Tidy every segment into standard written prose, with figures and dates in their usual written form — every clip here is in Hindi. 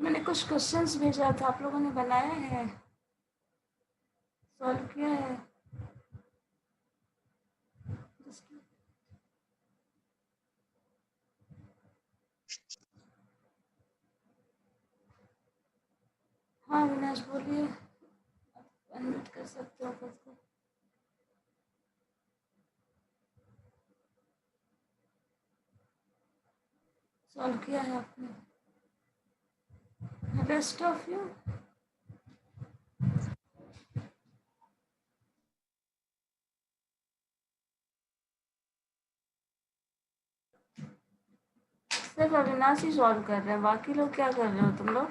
मैंने कुछ क्वेश्चंस भेजा था, आप लोगों ने बनाया है, सॉल्व किया है? हाँ विनाश बोलिए, अनम्यूट कर सकते हो खुद को। सॉल्व किया है आपने? रेस्ट ऑफ यू सिर्फ अविनाश ही सॉल्व कर रहे हैं, बाकी लोग क्या कर रहे हो तुम लोग?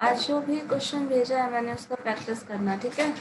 आज जो भी क्वेश्चन भेजा है मैंने उसका प्रैक्टिस करना, ठीक है?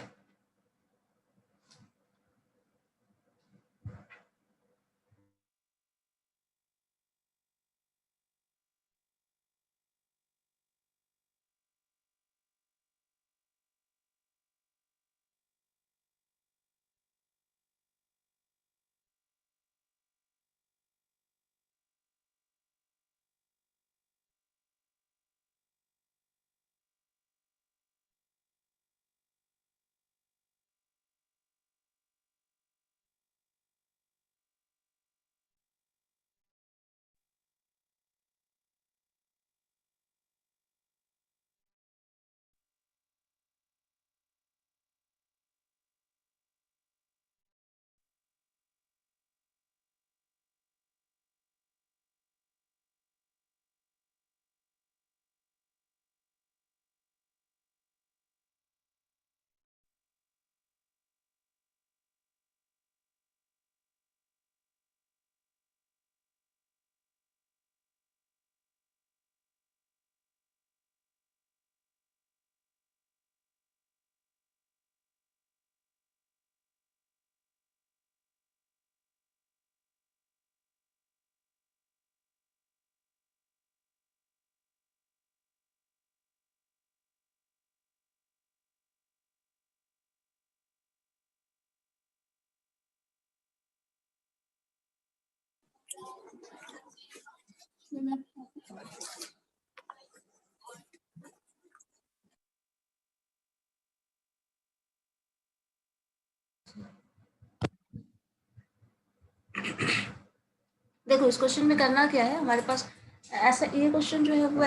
देखो इस क्वेश्चन में करना क्या है हमारे पास, ऐसा ये क्वेश्चन जो है वो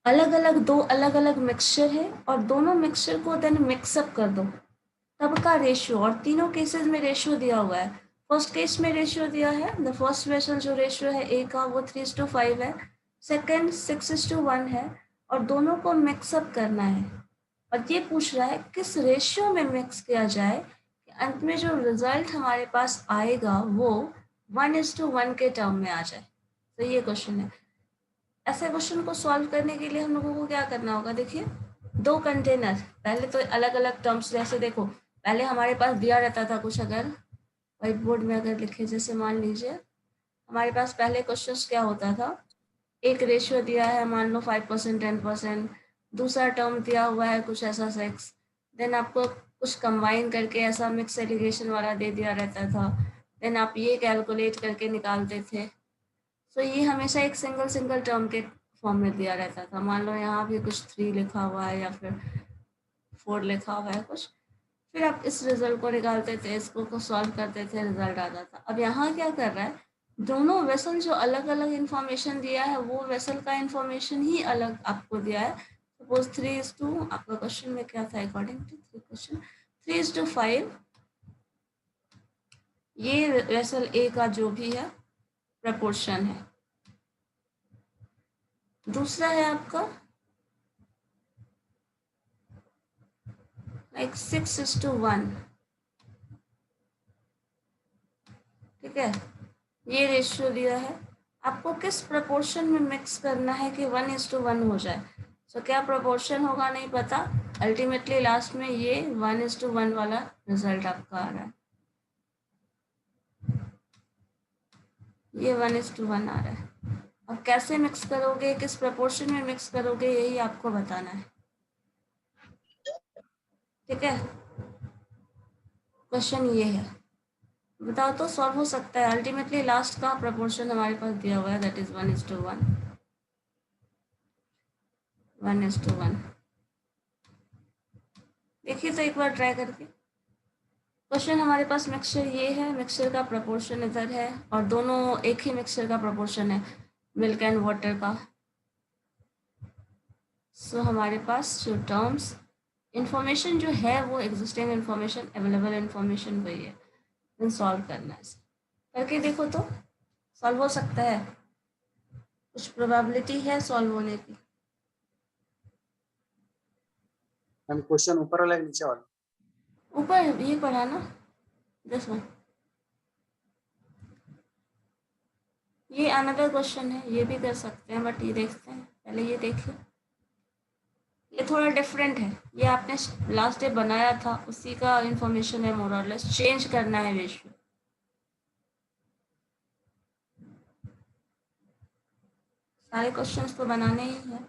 अलग अलग दो अलग अलग मिक्सचर है और दोनों मिक्सचर को देन मिक्सअप कर दो, तब का रेशियो, और तीनों केसेस में रेशियो दिया हुआ है। फर्स्ट केस में रेशियो दिया है, द फर्स्ट वेसल जो रेशियो है ए का वो 3:5 है, सेकेंड 6:1 है, और दोनों को मिक्सअप करना है। और ये पूछ रहा है किस रेशियो में मिक्स किया जाए कि अंत में जो रिजल्ट हमारे पास आएगा वो 1:1 के टर्म में आ जाए। तो ये क्वेश्चन है। ऐसे क्वेश्चन को सॉल्व करने के लिए हम लोगों को क्या करना होगा, देखिए दो कंटेनर, पहले तो अलग अलग टर्म्स, जैसे देखो पहले हमारे पास दिया रहता था कुछ, अगर व्हाइट बोर्ड में अगर लिखे, जैसे मान लीजिए हमारे पास पहले क्वेश्चन क्या होता था, एक रेशियो दिया है मान लो 5% 10%, दूसरा टर्म दिया हुआ है कुछ ऐसा 6, देन आपको कुछ कंबाइन करके ऐसा मिक्स एलिगेशन वाला दे दिया रहता था, देन आप ये कैलकुलेट करके निकालते थे। तो ये हमेशा एक सिंगल सिंगल टर्म के फॉर्म में दिया रहता था। मान लो यहाँ भी कुछ 3 लिखा हुआ है या फिर 4 लिखा हुआ है कुछ, फिर आप इस रिजल्ट को निकालते थे, इसको को सॉल्व करते थे, रिजल्ट आता था। अब यहाँ क्या कर रहा है, दोनों वेसल जो अलग अलग इंफॉर्मेशन दिया है वो वेसल का इंफॉर्मेशन ही अलग आपको दिया है। सपोज 3:, आपका क्वेश्चन में क्या था, अकॉर्डिंग टू क्वेश्चन 3:5, ये वेसल ए का जो भी है प्रपोर्शन है। दूसरा है आपका लाइक 6:1, ठीक है, ये रेशियो दिया है। आपको किस प्रपोर्शन में मिक्स करना है कि 1:1 हो जाए। सो क्या प्रपोर्शन होगा नहीं पता, अल्टीमेटली लास्ट में ये 1:1 वाला रिजल्ट आपका आ रहा है, ये 1:1 आ रहा है। अब कैसे मिक्स करोगे, किस प्रपोर्शन में मिक्स करोगे, यही आपको बताना है। ठीक है, क्वेश्चन ये है, बताओ तो सॉल्व हो सकता है। अल्टीमेटली लास्ट का प्रपोर्शन हमारे पास दिया हुआ है, दैट इज 1:1, 1:1। देखिए तो एक बार ट्राई करके। क्वेश्चन हमारे पास मिक्सचर ये है, मिक्सचर का प्रपोर्शन इधर है और दोनों एक ही मिक्सचर का प्रपोर्शन है, मिल्क एंड वाटर का। सो हमारे पास जो टर्म्स इंफॉर्मेशन जो है वो एग्जिस्टिंग इंफॉर्मेशन, अवेलेबल इंफॉर्मेशन वही है। देन सॉल्व करना है इसे। करके देखो तो सॉल्व हो सकता है, कुछ प्रोबेबिलिटी है सॉल्व होने की। मैम क्वेश्चन ऊपर वाला है नीचे वाला? ऊपर ये पढ़ा ना, दिस वन। ये अनदर क्वेश्चन है, ये भी कर सकते हैं, बट ये देखते हैं पहले, ये देखिए। ये थोड़ा डिफरेंट है, ये आपने लास्ट डे बनाया था उसी का इंफॉर्मेशन है, मोर और लेस चेंज करना है रेशियो। सारे क्वेश्चंस तो बनाने ही हैं।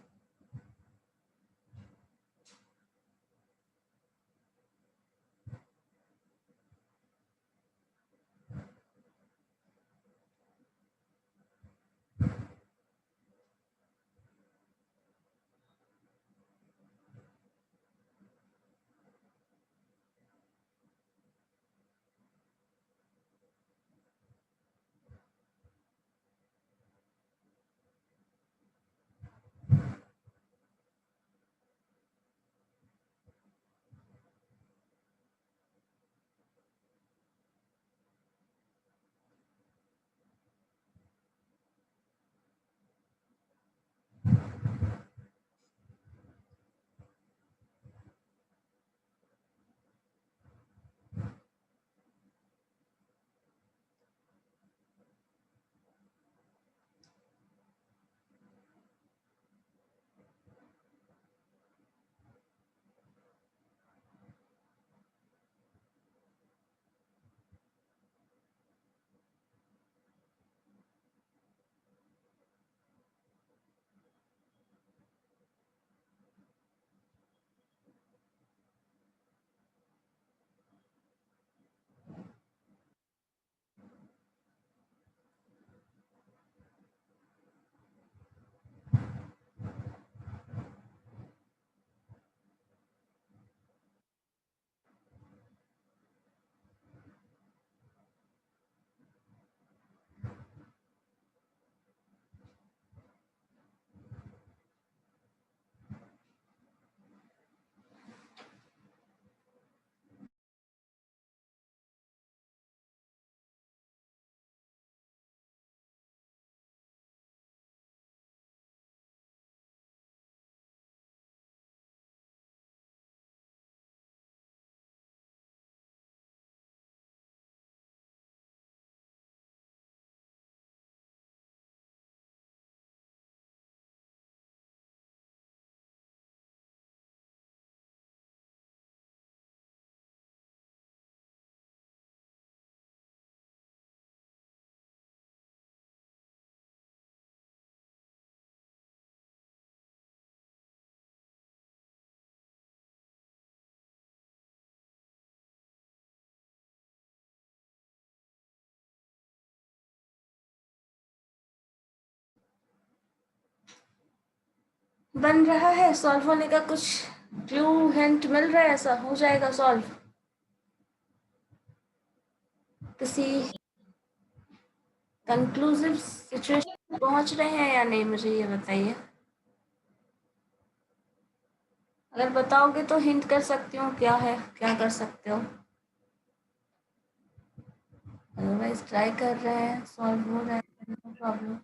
बन रहा है, सॉल्व होने का कुछ क्लू हिंट मिल रहा है, ऐसा हो जाएगा सॉल्व? किसी कंक्लूसिव सिचुएशन पहुंच रहे हैं या नहीं, मुझे ये बताइए। अगर बताओगे तो हिंट कर सकती हूँ क्या है, क्या कर सकते हो। अदरवाइज ट्राई कर रहे हैं, सॉल्व हो रहा है, नो प्रॉब्लम।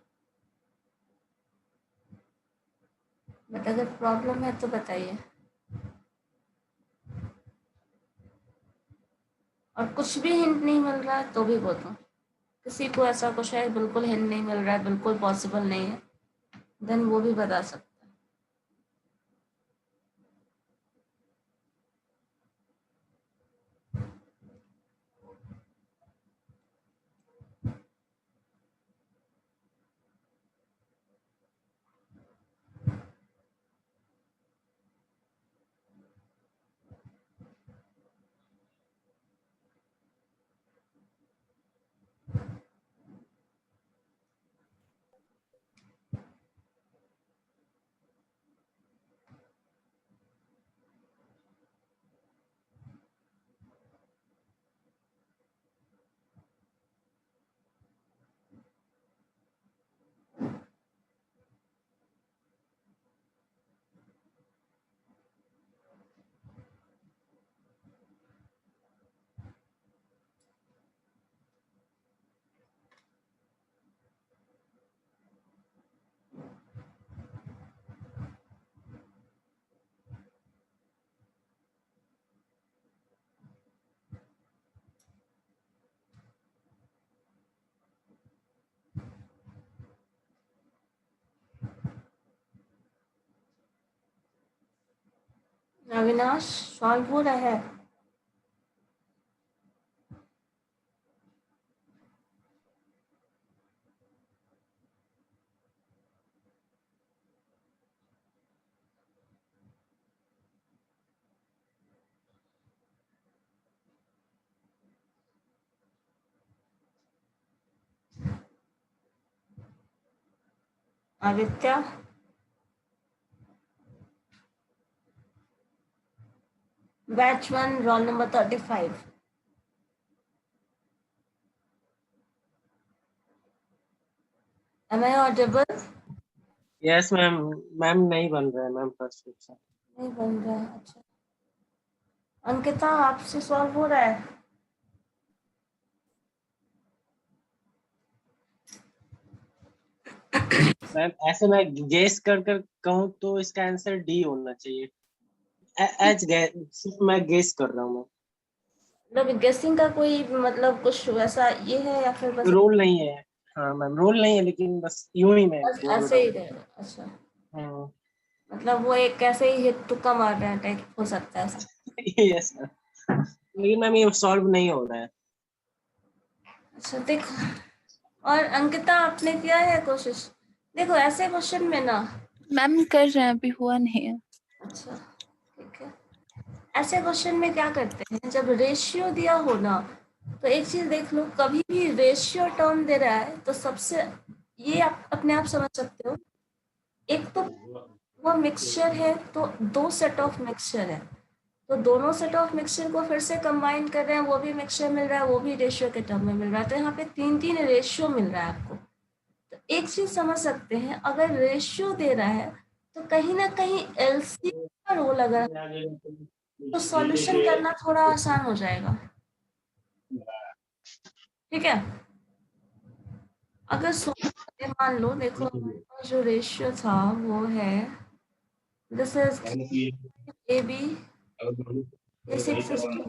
बट अगर प्रॉब्लम है तो बताइए। और कुछ भी हिंट नहीं मिल रहा है तो भी बोलो। किसी को ऐसा कुछ है बिल्कुल हिंट नहीं मिल रहा है, बिल्कुल पॉसिबल नहीं है, देन वो भी बता सकता है। अविनाश सॉल्व हो रहा है? Aditya, batch 1 roll number 35। Am I audible? Yes ma'am. Ma'am नहीं बन रहा है मैम ट्रांसक्रिप्शन। नहीं बन रहा है, अच्छा। अंकिता, आपसे सॉल्व हो रहा है? मैम ऐसे मैं गेस कर कर कहूँ तो इसका आंसर डी होना चाहिए। एज सिर्फ मैं गेस कर रहा हूँ। मतलब गेसिंग का कोई मतलब कुछ वैसा ये है या फिर बस रोल नहीं है। हाँ मैम रोल नहीं है लेकिन बस यूं ही मैं बोल रहा ऐसे ही हूँ। रहेगा? अच्छा, हाँ। मतलब वो एक कैसे ही हिट तुक्का मार रहे हैं टाइप हो सकता है ऐसा। यस मैम, लेकिन मैम ये सॉल्व नहीं हो रहा है। अच्छा देखो, और अंकिता आपने किया है कोशिश? देखो ऐसे क्वेश्चन में ना, मैम कर रहे हैं, अभी हुआ नहीं है। अच्छा ठीक है, ऐसे क्वेश्चन में क्या करते हैं, जब रेशियो दिया हो ना, तो एक चीज देख लो, कभी भी रेशियो टर्म दे रहा है तो सबसे, ये आप अपने आप समझ सकते हो, एक तो वो मिक्सचर है तो दो सेट ऑफ मिक्सचर है, तो दोनों सेट ऑफ मिक्सचर को फिर से कंबाइन कर रहे हैं, वो भी मिक्सचर मिल रहा है, वो भी रेशियो के टर्म में मिल रहा है, तो यहाँ पे तीन तीन रेशियो मिल रहा है आपको। तो एक चीज समझ सकते हैं, अगर रेशियो दे रहा है तो कहीं ना कहीं एलसीएम का रोल अगर, तो सॉल्यूशन करना थोड़ा आसान हो जाएगा। ठीक है, अगर मान लो, देखो हमारे पास जो रेशियो था वो है, दिस इज ए बी, ये 6:2।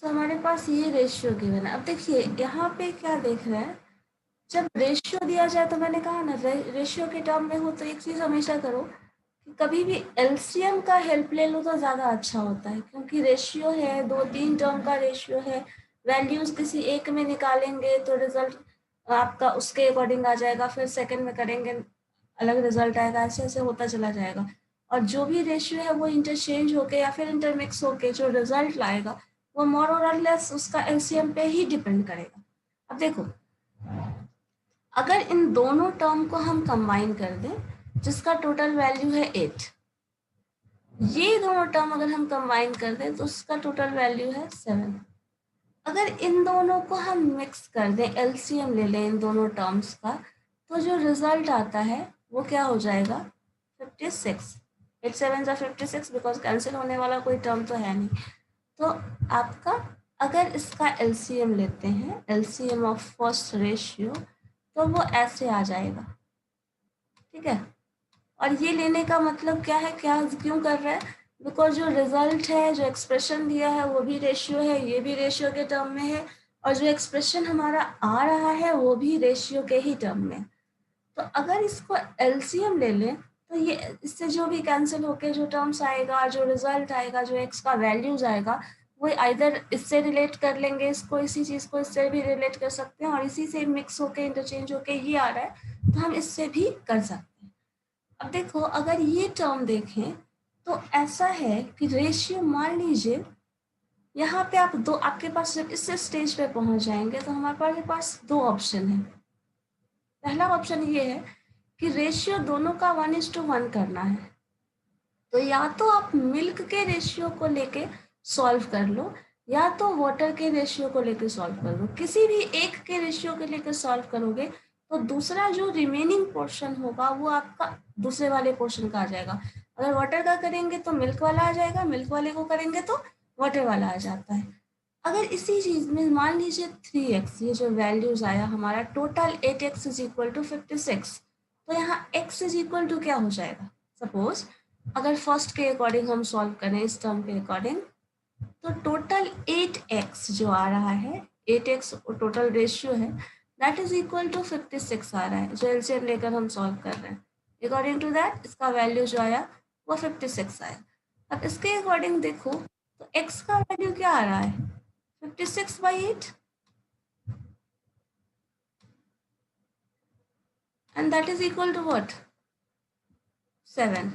तो हमारे पास ये रेशियो गिवन है। अब देखिए यहाँ पे क्या देख रहे हैं, जब रेशियो दिया जाए तो मैंने कहा ना, रेशियो के टर्म में हो तो एक चीज हमेशा करो कि कभी भी एलसीएम का हेल्प ले लो तो ज्यादा अच्छा होता है, क्योंकि रेशियो है, दो तीन टर्म का रेशियो है, वैल्यूज किसी एक में निकालेंगे तो रिजल्ट आपका उसके अकॉर्डिंग आ जाएगा, फिर सेकंड में करेंगे अलग रिजल्ट आएगा, ऐसे ऐसे होता चला जाएगा, और जो भी रेशियो है वो इंटरचेंज होके या फिर इंटरमिक्स होके जो रिजल्ट लाएगा वो मोर और लेस उसका एलसीएम पे ही डिपेंड करेगा। अब देखो, अगर इन दोनों टर्म को हम कंबाइन कर दें जिसका टोटल वैल्यू है 8, ये दोनों टर्म अगर हम कंबाइन कर दें तो उसका टोटल वैल्यू है 7। अगर इन दोनों को हम मिक्स कर दें, एलसीएम ले लें इन दोनों टर्म्स का, तो जो रिजल्ट आता है वो क्या हो जाएगा, 56। 8 7 जा 56, बिकॉज कैंसिल होने वाला कोई टर्म तो है नहीं। तो आपका, अगर इसका एलसीएम लेते हैं, एलसीएम ऑफ फर्स्ट रेशियो, तो वो ऐसे आ जाएगा। ठीक है, और ये लेने का मतलब क्या है, क्या क्यों कर रहा है, बिकॉज जो रिजल्ट है, जो एक्सप्रेशन दिया है वो भी रेशियो है, ये भी रेशियो के टर्म में है, और जो एक्सप्रेशन हमारा आ रहा है वो भी रेशियो के ही टर्म में। तो अगर इसको एलसीएम ले लें तो ये इससे जो भी कैंसिल होके जो टर्म्स आएगा, जो रिजल्ट आएगा, जो एक्स का वैल्यूज आएगा, वो आइदर इससे रिलेट कर लेंगे इसको, इसी चीज को इससे भी रिलेट कर सकते हैं, और इसी से मिक्स होके इंटरचेंज होके ये आ रहा है तो हम इससे भी कर सकते हैं। अब देखो, अगर ये टर्म देखें तो ऐसा है कि रेशियो, मान लीजिए यहाँ पे आप दो, आपके पास जब इस स्टेज पे पहुंच जाएंगे तो हमारे पास दो ऑप्शन है। पहला ऑप्शन ये है कि रेशियो दोनों का 1:1 करना है, तो या तो आप मिल्क के रेशियो को लेके सॉल्व कर लो, या तो वाटर के रेशियो को लेके सॉल्व कर लो। किसी भी एक के रेशियो के लेके सॉल्व करोगे तो दूसरा जो रिमेनिंग पोर्शन होगा वो आपका दूसरे वाले पोर्शन का आ जाएगा। अगर वाटर का करेंगे तो मिल्क वाला आ जाएगा, मिल्क वाले को करेंगे तो वाटर वाला आ जाता है। अगर इसी चीज में मान लीजिए 3x, ये जो वैल्यूज आया हमारा total 8x is equal to 56, तो यहाँ x इज इक्वल टू क्या हो जाएगा, सपोज अगर फर्स्ट के अकॉर्डिंग हम सॉल्व करें, इस टर्म के अकॉर्डिंग, तो टोटल 8x जो आ रहा है, 8x टोटल रेशियो है, दैट इज इक्वल टू 56 आ रहा है, जो एलसीएम लेकर हम सॉल्व कर रहे हैं। अकॉर्डिंग टू दैट इसका वैल्यू जो आया वो 56 आया। अब इसके अकॉर्डिंग देखो तो x का वैल्यू क्या आ रहा है, 56/8, and that is equal to what, 7.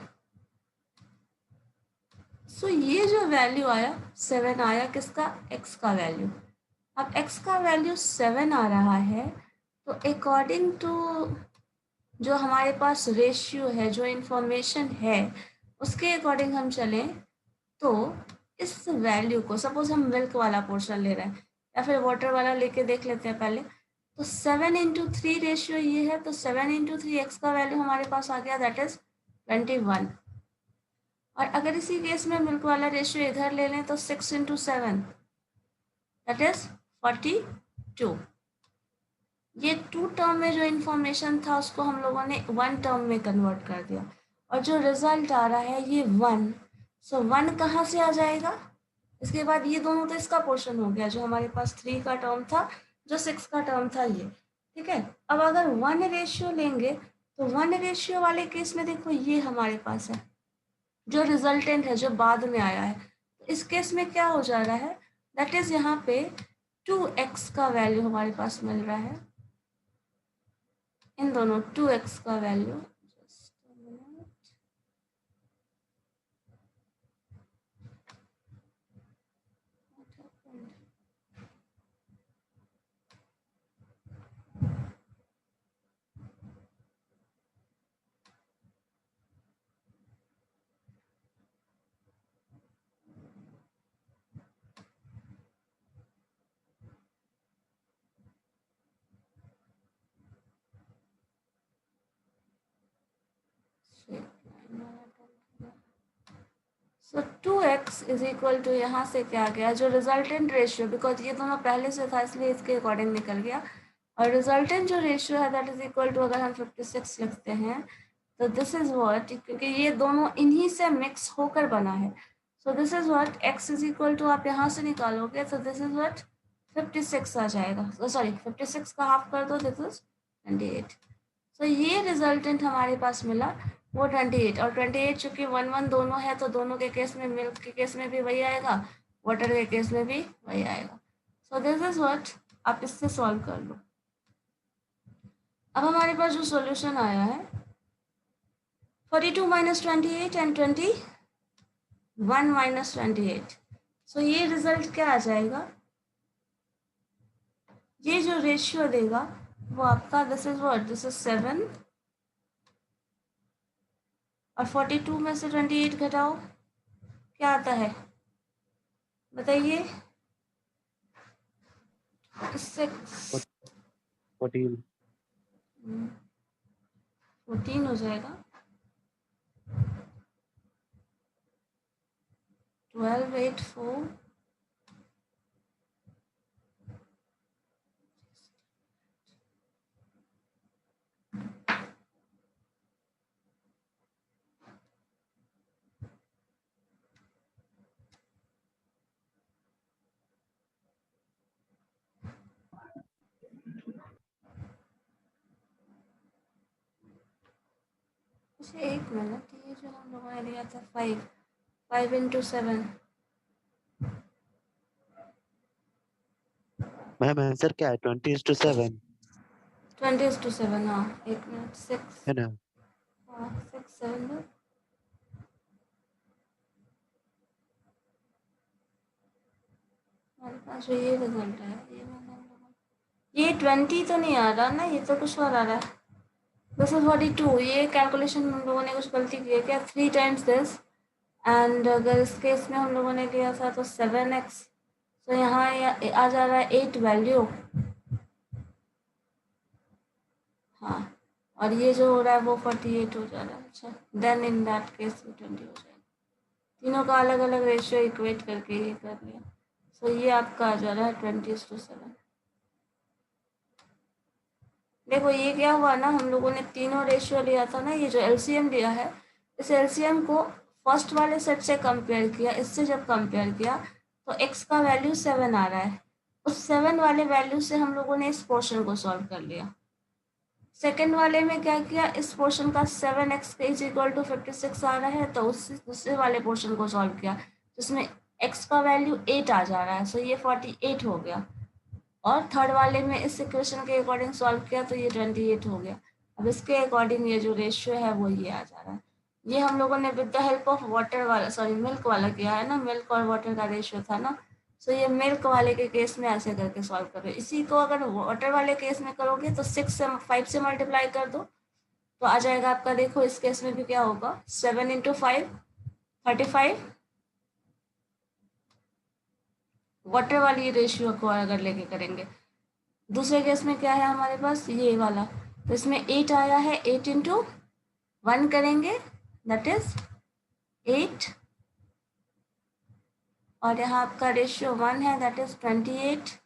So ये जो वैल्यू आया 7 आया, किसका, x का वैल्यू। अब x का वैल्यू 7 आ रहा है, तो अकॉर्डिंग टू जो हमारे पास रेशियो है, जो इंफॉर्मेशन है, उसके अकॉर्डिंग हम चलें तो इस वैल्यू को, सपोज हम मिल्क वाला पोर्शन ले रहे हैं या फिर वाटर वाला लेके देख लेते हैं पहले, तो 7/3 रेशियो ये है, तो 7/3 x का वैल्यू हमारे पास आ गया, दैट इज 21। और अगर इसी केस में मिल्क वाला रेशियो इधर ले लें तो 6/7 दैट इज 42। ये 2 टर्म में जो इंफॉर्मेशन था उसको हम लोगों ने 1 टर्म में कन्वर्ट कर दिया, और जो रिजल्ट आ रहा है ये 1। सो 1 कहाँ से आ जाएगा, इसके बाद ये दोनों तो इसका पोर्शन हो गया, जो हमारे पास 3 का टर्म था, जो 6 का टर्म था, ये ठीक है। अब अगर 1 रेशियो लेंगे तो 1 रेशियो वाले केस में देखो ये हमारे पास है, जो रिजल्टेंट है, जो बाद में आया है। तो इस केस में क्या हो जा रहा है, दैट इज यहाँ पे 2x का वैल्यू हमारे पास मिल रहा है, इन दोनों 2x का वैल्यू। So 2x is equal to, यहाँ से क्या गया, जो रिजल्टेंट रेशियो, बिकॉज ये दोनों पहले से था इसलिए इसके अकॉर्डिंग निकल गया, और रिजल्टेंट जो रेशियो है दैट इज इक्वल टू, अगर हम 56 लिखते हैं तो दिस इज व्हाट, क्योंकि ये दोनों इन्हीं से मिक्स होकर बना है, so this is what x is equal to, आप यहाँ से निकालोगे तो दिस इज व्हाट 56 आ जाएगा, सॉरी 56 का हाफ कर दो, दिस इज 28। सो ये रिजल्टेंट हमारे पास मिला वो 28, और 28 चूंकि 1 दोनों है तो दोनों के केस में, मिल्क के केस में भी वही आएगा, वाटर के केस में भी वही आएगा। सो दिस इज व्हाट, आप इससे सॉल्व कर लो। अब हमारे पास जो सॉल्यूशन आया है 42 - 28 एंड 21 - 28, सो ये रिजल्ट क्या आ जाएगा, ये जो रेशियो देगा वो आपका, this is what, this is 7, और 42 में से 28 घटाओ, क्या आता है बताइए, 14 हो जाएगा, 12, 8, 4, एक मिनट, ये जो हम लोगों ने लिया था 5 × 7, मैम आंसर क्या है, 20:7 20:7, हाँ एक मिनट, 6, है ना। हाँ 6, 7 में हमारे पास जो ये रिजल्ट है, ये 20 तो नहीं आ रहा ना, ये तो कुछ और आ रहा है, दिस इज 42। ये कैलकुलेशन हम लोगों ने कुछ गलती की है क्या, 3 टाइम्स दिस, एंड अगर इस केस में हम लोगों ने लिया था तो 7x, तो यहाँ आ जा रहा है 8 वैल्यू, हाँ, और ये जो हो रहा है वो 48 हो जा रहा है। अच्छा, देन इन दैट केस 20 हो जाएगा, तीनों का अलग अलग रेशियो इक्वेट करके ये कर लिया, सो ये आपका आ जा रहा है 20:7। देखो ये क्या हुआ ना, हम लोगों ने तीनों रेशियो लिया था ना, ये जो एलसीएम लिया है, इस एलसीएम को फर्स्ट वाले सेट से कंपेयर किया, इससे जब कंपेयर किया तो x का वैल्यू 7 आ रहा है, उस 7 वाले वैल्यू से हम लोगों ने इस पोर्शन को सॉल्व कर लिया। सेकेंड वाले में क्या किया, इस पोर्शन का 7x इज इक्वल टू 56 आ रहा है, तो उस दूसरे वाले पोर्शन को सॉल्व किया जिसमें x का वैल्यू 8 आ जा रहा है, सो ये 48 हो गया। और थर्ड वाले में इस इक्वेशन के अकॉर्डिंग सॉल्व किया तो ये 28 हो गया। अब इसके अकॉर्डिंग ये जो रेशियो है वो ये आ जा रहा है। ये हम लोगों ने with the help of water वाला, सॉरी मिल्क वाला किया है ना, मिल्क और वाटर का रेशियो था ना, सो ये मिल्क वाले के केस में ऐसे करके सॉल्व करो। इसी को अगर वाटर वाले केस में करोगे तो 5 से मल्टीप्लाई कर दो तो आ जाएगा आपका। देखो इस केस में भी क्या होगा, 7 × 5 35, वाटर वाली रेशियो को अगर लेके करेंगे। दूसरे केस में क्या है हमारे पास, ये वाला, तो इसमें 8 आया है, 8 × 1 करेंगे दैट इज 8, और यहाँ आपका रेशियो 1 है दैट इज 28।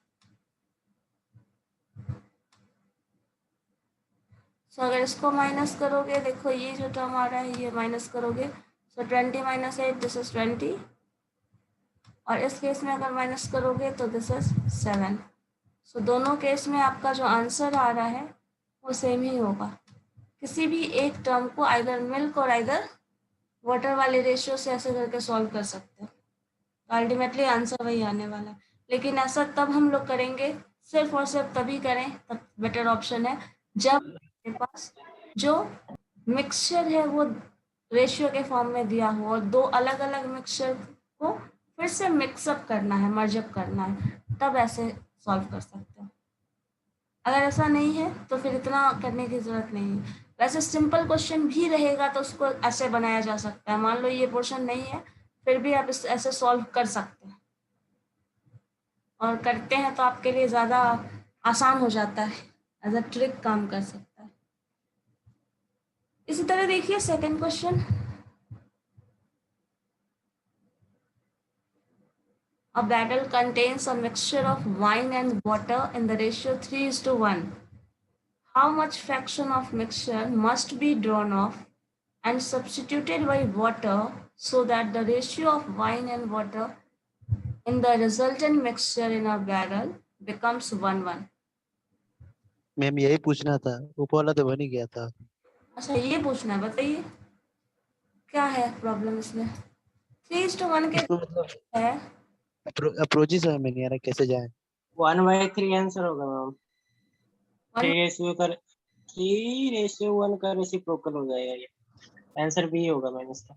सो अगर इसको माइनस करोगे, देखो ये जो टर्म आ रहा है ये माइनस करोगे, सो 20 - 8 दिस इज 20, और इस केस में अगर माइनस करोगे तो दिस इज 7। सो दोनों केस में आपका जो आंसर आ रहा है वो सेम ही होगा। किसी भी एक टर्म को आइदर मिल्क और आइदर वाटर वाले रेशियो से ऐसे करके सॉल्व कर सकते हो, अल्टीमेटली आंसर वही आने वाला है। लेकिन ऐसा तब हम लोग करेंगे, सिर्फ और सिर्फ तभी करें, तब बेटर ऑप्शन है जब हमारे पास जो मिक्सचर है वो रेशियो के फॉर्म में दिया हो और दो अलग अलग मिक्सचर को फिर से मिक्सअप करना है, मर्जअप करना है, तब ऐसे सॉल्व कर सकते हो। अगर ऐसा नहीं है तो फिर इतना करने की ज़रूरत नहीं है। वैसे सिंपल क्वेश्चन भी रहेगा तो उसको ऐसे बनाया जा सकता है। मान लो ये पोर्शन नहीं है, फिर भी आप इस ऐसे सॉल्व कर सकते हैं, और करते हैं तो आपके लिए ज़्यादा आसान हो जाता है, एज अ ट्रिक काम कर सकता है। इसी तरह देखिए second question, a barrel contains a mixture of wine and water in the ratio 3:1. How much fraction of mixture must be drawn off and substituted by water so that the ratio of wine and water in the resultant mixture in a barrel becomes 1:1? Ma'am यही पूछना था, ऊपर वाला तो बन ही गया था। अच्छा ये पूछना है, बताइए क्या है प्रॉब्लम इसमें। 3:1 के इसको मतलब है, अप्रोच ही समझ में नहीं आ रहा कैसे जाए। 1/3 आंसर होगा मैम। 3:1 का रेसिप्रोकल हो जाएगा, ये आंसर भी होगा मैम इसका।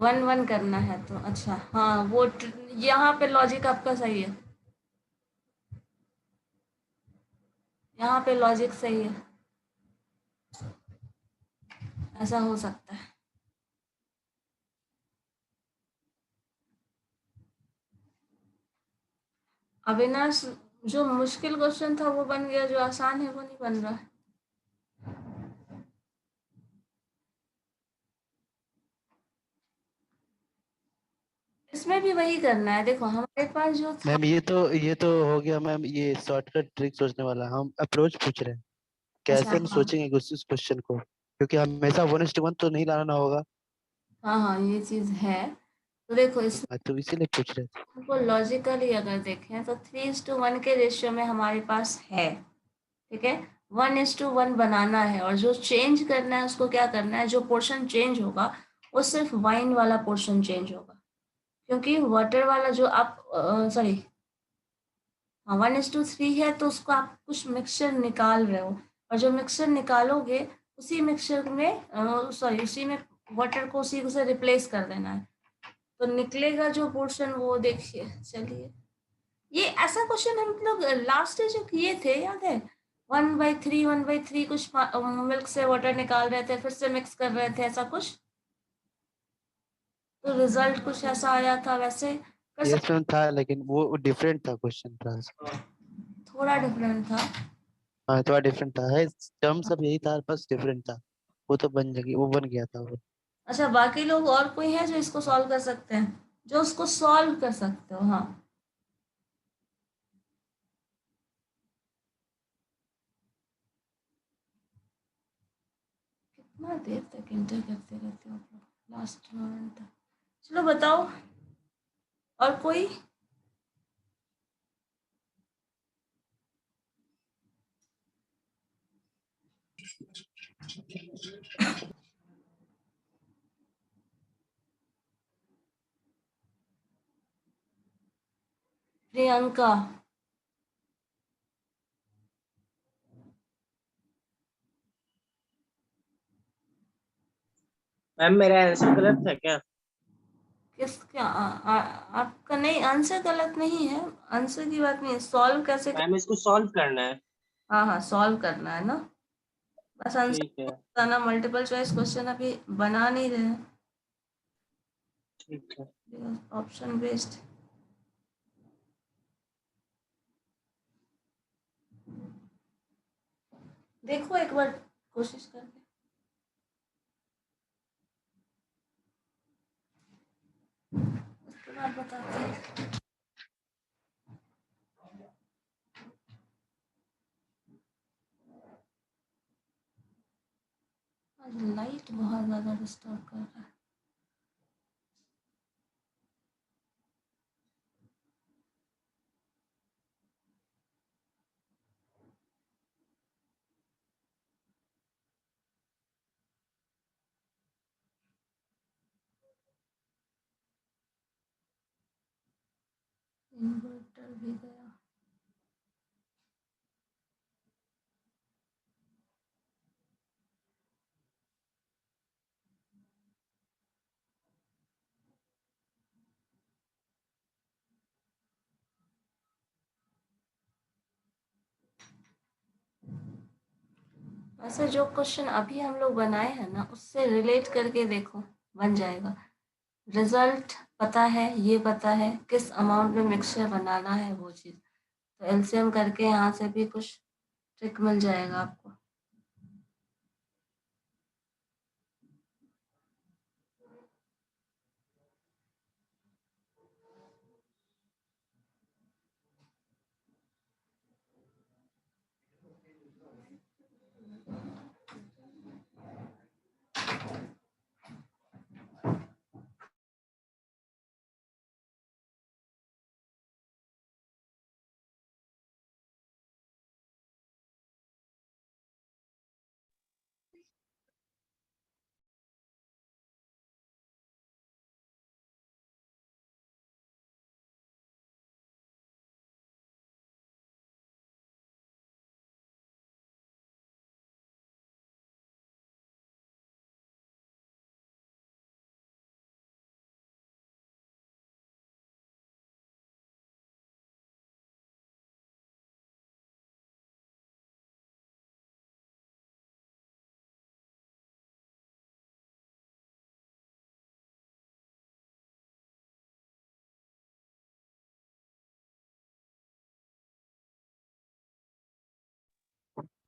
1:1 करना है तो अच्छा, हाँ वो यहाँ पे लॉजिक आपका सही है, यहाँ पे लॉजिक सही है, ऐसा हो सकता है। अविनाश, जो मुश्किल क्वेश्चन था वो बन गया, जो आसान है वो नहीं बन रहा है। इसमें भी वही करना है। देखो हमारे पास जो था, मैम ये तो हो गया मैम, ये शॉर्टकट ट्रिक सोचने वाला। हम अप्रोच पूछ रहे हैं अच्छा कैसे हम हाँ सोचेंगे उस क्वेश्चन को, क्योंकि हमेशा 1:1 तो नहीं लाना होगा। हाँ हाँ ये चीज है। तो देखो तो इसीलिए पूछ रहे थे। इसको लॉजिकली अगर देखें तो 3:1 के रेशियो में हमारे पास है, ठीक है, 1:1 बनाना है, और जो चेंज करना है उसको क्या करना है, जो पोर्शन चेंज होगा वो सिर्फ वाइन वाला पोर्शन चेंज होगा, क्योंकि वाटर वाला जो आप सॉरी हाँ 1:3 है तो उसको आप कुछ मिक्सचर निकाल रहे हो, और जो मिक्सचर निकालोगे उसी मिक्सचर में सॉरी उसी में वाटर को उसी से रिप्लेस कर देना है, तो निकलेगा जो पोर्शन वो देखिए। चलिए ये ऐसा क्वेश्चन हम लोग लास्ट जो किए थे याद है, 1/3 कुछ मिल्क से वाटर निकाल रहे थे फिर से मिक्स कर रहे थे, ऐसा कुछ, तो रिजल्ट कुछ ऐसा आया था, वैसे कर ये सकते। इसमें था लेकिन वो डिफरेंट था क्वेश्चन था। थोड़ा डिफरेंट था। हाँ थोड़ा डिफरेंट था, है टर्म सब यही था, बस डिफरेंट था। वो तो वो बन गया था वो। अच्छा बाकी लोग और कोई है जो इसको सॉल्व कर सकते हैं, जो उसको सॉल्व कर सकते हो, हाँ कितना देर तक इंटर करते रहते हो आप लोग, लास्ट मोमेंट तक। चलो बताओ और कोई। प्रियंका। मैम मेरा आंसर गलत था क्या? किस क्या आपका नहीं, आंसर गलत नहीं है, आंसर की बात नहीं है, सॉल्व कैसे मैम इसको सॉल्व करना है। हाँ हाँ, सॉल्व करना है ना, बस आंसर ठीक है बताना। मल्टीपल चॉइस क्वेश्चन अभी बना नहीं रहे हैं, ठीक है। Option based. देखो एक बार कोशिश करके। उसके बाद बताते हैं। आज लाइट बहुत ज़्यादा डिस्टर्ब कर रहा है। इन्वर्टर भी गया। वैसे जो क्वेश्चन अभी हम लोग बनाए हैं ना, उससे रिलेट करके देखो, बन जाएगा। रिजल्ट पता है, ये पता है किस अमाउंट में मिक्सचर बनाना है वो चीज़, तो एलसीएम करके यहाँ से भी कुछ ट्रिक मिल जाएगा आपको।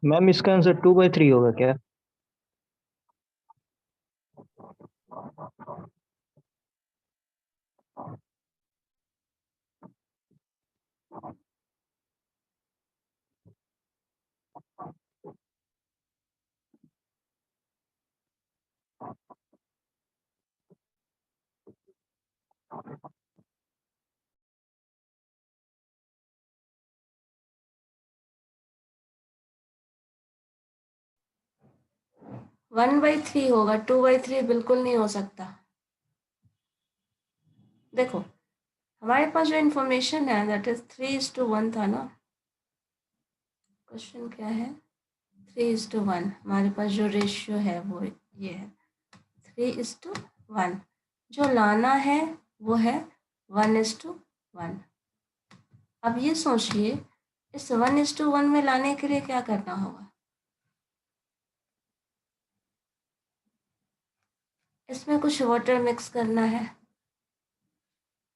मैम इसका आंसर 2/3 होगा क्या? वन बाई थ्री होगा, 2/3 बिल्कुल नहीं हो सकता। देखो हमारे पास जो इन्फॉर्मेशन है दैट इज 3:1 था ना। क्वेश्चन क्या है, 3:1। हमारे पास जो रेशियो है वो ये है 3:1। जो लाना है वो है 1:1। अब ये सोचिए, इस 1:1 में लाने के लिए क्या करना होगा। इसमें कुछ वाटर मिक्स करना है,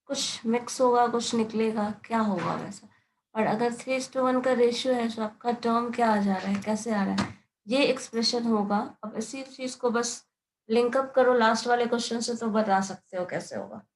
कुछ मिक्स होगा कुछ निकलेगा, क्या होगा वैसा। और अगर 3:1 का रेशियो है तो आपका टर्म क्या आ जा रहा है, कैसे आ रहा है, ये एक्सप्रेशन होगा। अब इसी चीज़ को बस लिंकअप करो लास्ट वाले क्वेश्चन से तो बता सकते हो कैसे होगा।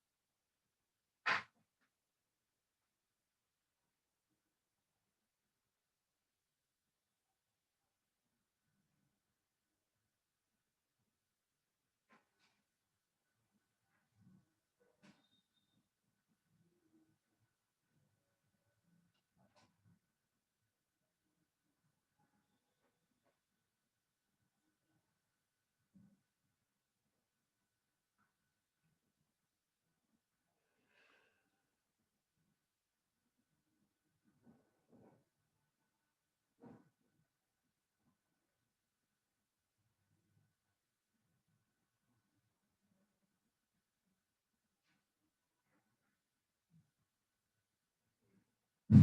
और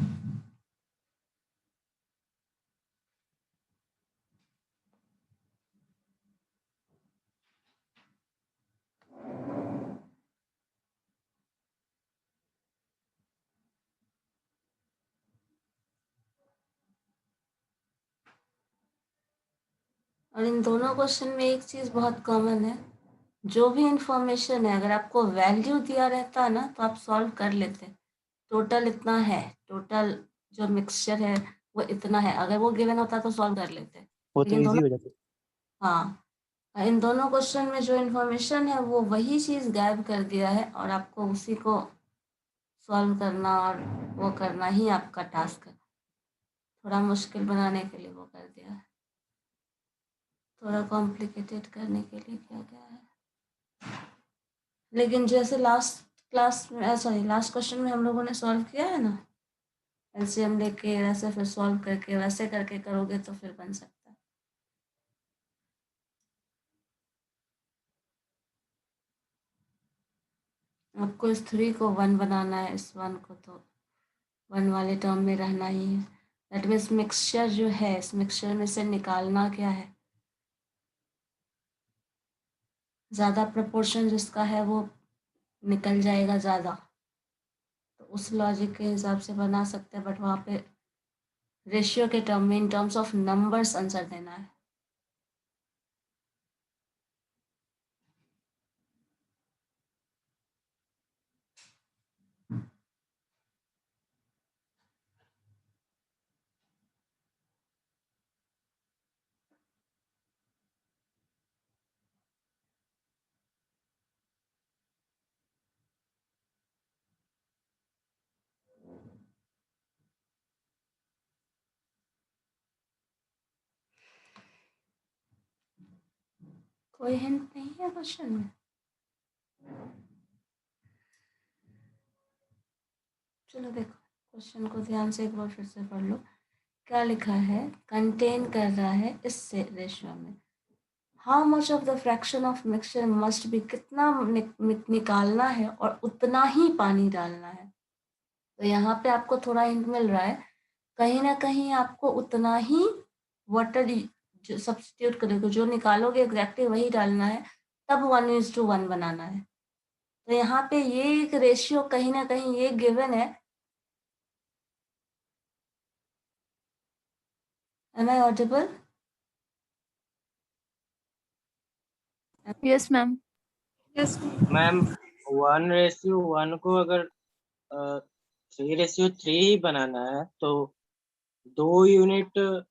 इन दोनों क्वेश्चन में एक चीज बहुत कॉमन है, जो भी इंफॉर्मेशन है अगर आपको वैल्यू दिया रहता ना तो आप सॉल्व कर लेते। टोटल इतना है, टोटल जो मिक्सचर है वो इतना है, अगर वो गिवन होता तो सॉल्व कर लेते। वो तो लेकिन इजी दोनों, हो जाता। हाँ, इन दोनों क्वेश्चन में जो इंफॉर्मेशन है वो वही चीज गायब कर दिया है और आपको उसी को सॉल्व करना और वो करना ही आपका टास्क है। थोड़ा मुश्किल बनाने के लिए वो कर दिया है, थोड़ा कॉम्प्लिकेटेड करने के लिए किया गया है। लेकिन जैसे लास्ट क्लास में, सॉरी लास्ट क्वेश्चन में हम लोगों ने सॉल्व किया है ना, एलसीएम लेके वैसे फिर सॉल्व करके वैसे करके करोगे तो फिर बन सकता है। आपको इस 3 को 1 बनाना है, इस 1 को तो 1 वाले टर्म में रहना ही है। दैट मीन्स मिक्सचर जो है, इस मिक्सचर में से निकालना क्या है, ज़्यादा प्रपोर्शन जिसका है वो निकल जाएगा ज़्यादा, तो उस लॉजिक के हिसाब से बना सकते हैं, बट वहाँ पे रेशियो के टर्म में in terms of numbers answer देना है। कोई हिंट नहीं है क्वेश्चन में? चलो देखो क्वेश्चन को ध्यान से एक बार फिर से पढ़ लो। क्या लिखा है, कंटेन कर रहा है इससे रेशियो में how much of the fraction of mixture must be, कितना निकालना है और उतना ही पानी डालना है। तो यहाँ पे आपको थोड़ा हिंट मिल रहा है, कहीं ना कहीं आपको उतना ही वाटर जो सब्स्टिट्यूट करोगे, जो निकालोगे एग्जैक्टली वही डालना है, तब 1:1 बनाना है। तो यहाँ पे ये एक रेशियो कहीं ना कहीं ये गिवन है। Am I audible? Yes, ma'am. Yes. Ma'am 1:1 को अगर 3:3 ही बनाना है तो 2 यूनिट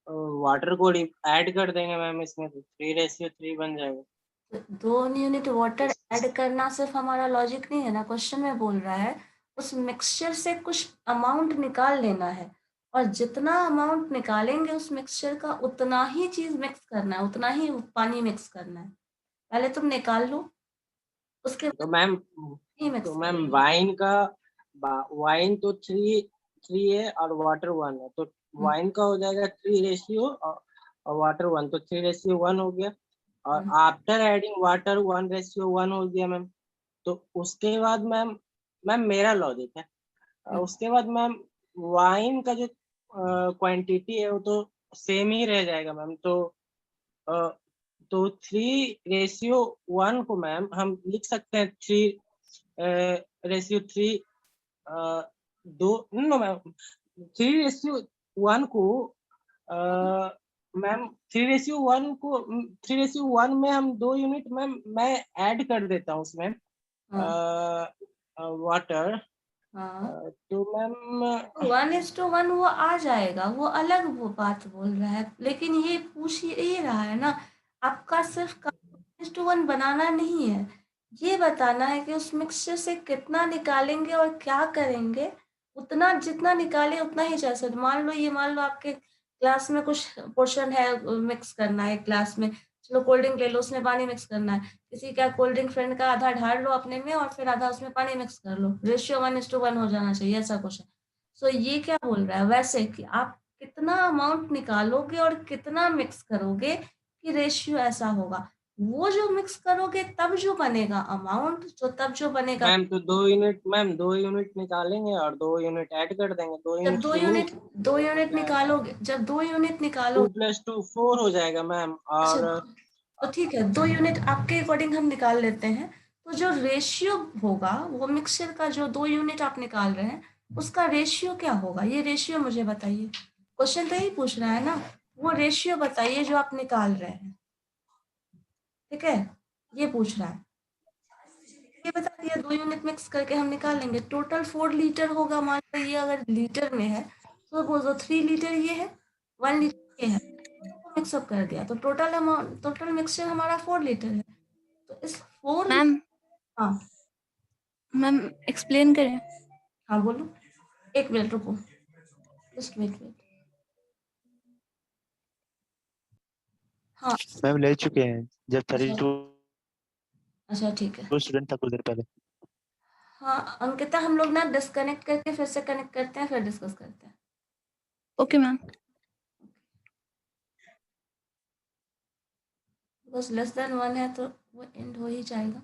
वाटर को ऐड कर देंगे मैम, इसमें तो 3:3 बन जाएगा। 2 यूनिट वाटर ऐड करना सिर्फ हमारा लॉजिक नहीं है ना, क्वेश्चन में बोल रहा है उस मिक्सचर से कुछ अमाउंट निकाल लेना है, और जितना अमाउंट निकालेंगे उस मिक्सचर का उतना ही चीज मिक्स करना है, उतना ही पानी मिक्स करना है। पहले तुम निकाल लो, उसके तो बाद मैम ही मिक्स तो मैम करोगे। वाइन तो 3 है और वाटर 1 है, तो वाइन का हो जाएगा 3 और वाटर 1, तो 3:1 हो गया। और आफ्टर एडिंग वाटर 1:1 हो गया मैम। तो उसके बाद मैम मैम मेरा लॉजिक है, उसके बाद मैम वाइन का जो क्वांटिटी है वो तो सेम ही रह जाएगा मैम। तो 3:1 को मैम हम लिख सकते हैं 3:3 दो, नो मैम 3:1 को मैम 3:1 में हम 2 यूनिट मैम मैं ऐड कर देता हूँ उसमें वाटर। हाँ, तो मैम 1:1 वो आ जाएगा, वो अलग वो बात बोल रहा है, लेकिन ये पूछ ये रहा है ना, आपका सिर्फ 1:1 बनाना नहीं है, ये बताना है कि उस मिक्सचर से कितना निकालेंगे और क्या करेंगे। उतना जितना निकाले उतना ही चाहिए। मान लो आपके क्लास में कुछ पोर्शन है मिक्स करना है क्लास में, चलो कोल्ड ड्रिंक ले लो, उसमें पानी मिक्स करना है, किसी का कोल्ड ड्रिंक फ्रेंड का आधा ढाल लो अपने में और फिर आधा उसमें पानी मिक्स कर लो, रेशियो 1:1 हो जाना चाहिए, ऐसा कुछ है। सो ये क्या बोल रहा है, वैसे कि आप कितना अमाउंट निकालोगे और कितना मिक्स करोगे कि रेशियो ऐसा होगा। वो जो मिक्स करोगे तब जो बनेगा अमाउंट, तब जो बनेगा, मैम तो 2 यूनिट निकालेंगे और 2 यूनिट ऐड कर देंगे, 2 जब यूनिट 2 से यूनिट 2 यूनिट निकालोगे, जब 2 यूनिट 2 निकालो, + 2 4 हो जाएगा मैम। अच्छा और तो ठीक है, 2 यूनिट आपके अकॉर्डिंग हम निकाल लेते हैं। तो जो रेशियो होगा वो मिक्सचर का, जो 2 यूनिट आप निकाल रहे हैं उसका रेशियो क्या होगा, ये रेशियो मुझे बताइए। क्वेश्चन तो यही पूछ रहा है ना, वो रेशियो बताइए जो आप निकाल रहे हैं। ठीक है, ये पूछ रहा है, ये बता दिया 2 यूनिट मिक्स करके हम निकाल लेंगे। टोटल 4 लीटर होगा, मान लो ये अगर लीटर में है तो वो 3 लीटर ये है, 1 लीटर ये है, मिक्सअप कर दिया तो टोटल अमाउंट, टोटल मिक्सचर हमारा 4 लीटर है। तो इस 4, मैम हाँ मैम एक्सप्लेन करें। हाँ बोलो, 1 मिनट रुको, जस्ट वेट। हाँ मैम ले चुके हैं जब अच्छा 32 अच्छा ठीक है। स्टूडेंट था कुछ देर पहले। हाँ अंकिता, हम लोग ना डिस्कनेक्ट करके फिर से कनेक्ट करते हैं, फिर डिस्कस करते हैं। Okay ma'am. बस लेस देन 1 है तो वो एंड हो ही जाएगा।